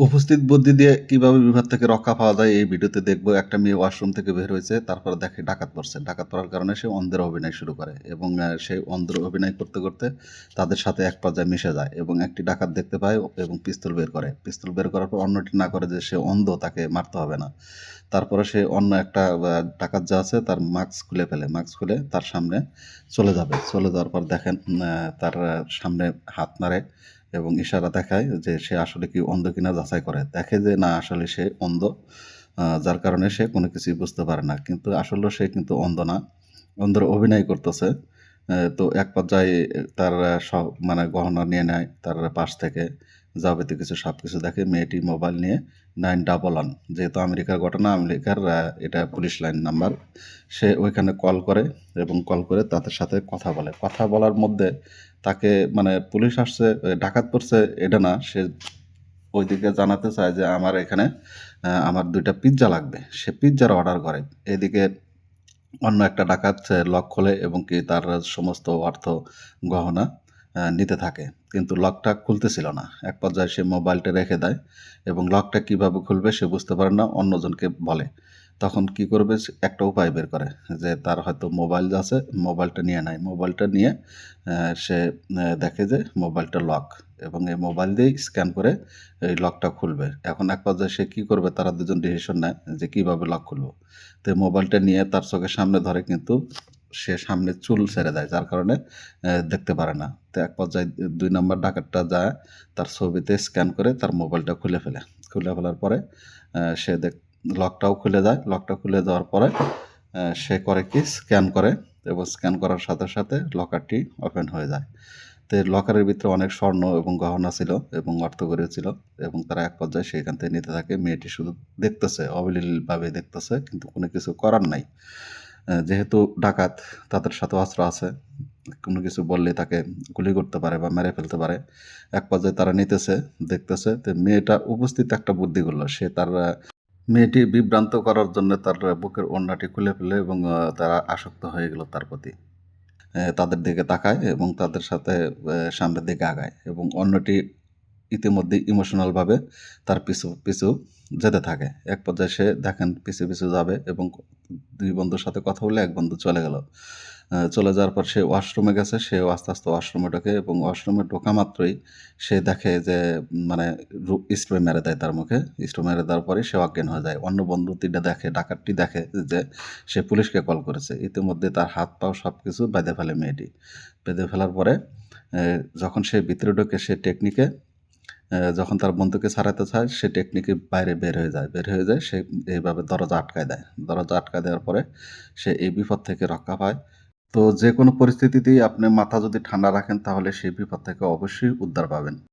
উপস্থিত বুদ্ধি দিয়ে কিভাবে বিপদ থেকে রক্ষা পাওয়া যায় এই ভিডিওতে দেখব। একটা মেয়ে ওয়াশরুম থেকে বের হয়েছে, তারপরে দেখে ডাকাত পড়ছে। ডাকাত পড়ার কারণে সে অন্ধের অভিনয় শুরু করে এবং সে অন্ধের অভিনয় করতে করতে তাদের সাথে এক পর্যায়ে মিশে যায় এবং একটি ডাকাত দেখতে পায় এবং পিস্তল বের করে। পিস্তল বের করার পর অন্যটি না করে যে সে অন্ধ, তাকে মারতে হবে না। তারপরে সে অন্য একটা ডাকাত যা আছে তার মাস্ক খুলে ফেলে। মাস্ক খুলে তার সামনে চলে যাবে। চলে যাওয়ার পর দেখেন তার সামনে হাত নাড়ে এবং ইশারা দেখায় যে সে আসলে কি অন্ধ কিনা যাচাই করে। দেখে যে না, আসলে সে অন্ধ। যার কারণে সে কোনো কিছুই বুঝতে পারে না। কিন্তু আসলেও সে কিন্তু অন্ধ না। অন্ধের অভিনয় করতেছে। তো এক পর্যায়ে তার মানে গহনা নিয়ে নেয় তার পাশ থেকে। যাবতীয় কিছু সবকিছু দেখে। মেয়েটি মোবাইল নিয়ে 911, যেহেতু আমেরিকার ঘটনা, আমেরিকার এটা পুলিশ লাইন নাম্বার। সে ওইখানে কল করে এবং কল করে তাদের সাথে কথা বলে। কথা বলার মধ্যে তাকে মানে পুলিশ আসছে, ডাকাত পড়ছে এটা না, সে ওইদিকে জানাতে চায় যে আমার এখানে আমার ২ টা পিজ্জা লাগবে। সে পিজ্জার অর্ডার করে। এদিকে অন্য একটা ডাকাত লক খোলে এবং কি তার সমস্ত অর্থ, গহনা নিতে থাকে। কিন্তু লকটা খুলতেছিল না। এক পর্যায়ে সে মোবাইলটা রেখে দেয় এবং লকটা কিভাবে খুলবে সে বুঝতে পারে না, অন্যজনকে বলে। তখন কি করবে, সে একটা উপায় বের করে যে তার হয়তো মোবাইল আছে, মোবাইলটা নিয়ে নেয়। মোবাইলটা নিয়ে সে দেখে যে মোবাইলটা লক এবং এই মোবাইল দিয়েই স্ক্যান করে এই লকটা খুলবে। এখন এক পর্যায়ে সে কি করবে, তারা দুজন ডিসিশন নেয় যে কিভাবে লক খুলব। তো মোবাইলটা নিয়ে তার চোখের সামনে ধরে, কিন্তু সে সামনে চুল ছেড়ে দেয়, যার কারণে দেখতে পারে না। তো এক পর্যায়ে ২ নাম্বার ডাকাতটা যায় তার ছবিতে স্ক্যান করে তার মোবাইলটা খুলে ফেলে। খুলে ফেলার পরে সে লকটাও খুলে যায়। লকটা খুলে যাওয়ার পরে সে করে কি, স্ক্যান করে এবং স্ক্যান করার সাথে সাথে লকারটি ওপেন হয়ে যায়। তো লকারের ভিতরে অনেক স্বর্ণ এবং গহনা ছিল এবং অর্থকড়িও ছিল এবং তারা এক পর্যায়ে সেখান থেকে নিতে থাকে। মেয়েটি শুধু দেখতেছে, অবলীলভাবে দেখতেছে, কিন্তু কোনো কিছু করার নাই। যেহেতু ডাকাত, তাদের সাথে অস্ত্র আছে। কোনো কিছু বললে তাকে গুলি করতে পারে বা মেরে ফেলতে পারে। এক পর্যায়ে তারা নিতেছে, দেখতেছে। তো মেয়েটা উপস্থিত একটা বুদ্ধি করল। সে তার মেয়েটি বিভ্রান্ত করার জন্য তার বুকের ওড়নাটি খুলে ফেলে এবং তারা আসক্ত হয়ে গেল তার প্রতি। তাদের দিকে তাকায় এবং তাদের সাথে সামনের দিকে আগায় এবং অন্যটি ইতিমধ্যেই ইমোশনালভাবে তার পিছু পিছু যেতে থাকে। এক পর্যায়ে সে দেখেন পিছু পিছু যাবে এবং ২ বন্ধুর সাথে কথা বলে এক বন্ধু চলে গেল। চলে যাওয়ার পর সে ওয়াশরুমে গেছে। সেও আস্তে আস্তে ওয়াশরুমে ঢোকে এবং ওয়াশরুমে ঢোকা মাত্রই সে দেখে যে মানে স্প্রে মেরে দেয় তার মুখে। স্প্রে মেরে দেওয়ার পরে সে অজ্ঞান হয়ে যায়। অন্য বন্ধুটিটা দেখে, ডাকাতটি দেখে যে সে পুলিশকে কল করেছে। ইতিমধ্যে তার হাত পাও সবকিছু বেঁধে ফেলে মেয়েটি। বেঁধে ফেলার পরে যখন সে ভিতরে ঢোকে, সে টেকনিকে যখন তার বন্ধুকে ছাড়াতে চায়, সে টেকনিকে বাইরে বের হয়ে যায়। বের হয়ে যায়, সে এইভাবে দরজা আটকায় দেয়। দরজা আটকায় দেওয়ার পরে সে এই বিপদ থেকে রক্ষা পায়। তো যেকোনো পরিস্থিতিতেই আপনি মাথা যদি ঠান্ডা রাখেন, তাহলে সেই বিপদ থেকে অবশ্যই উদ্ধার পাবেন।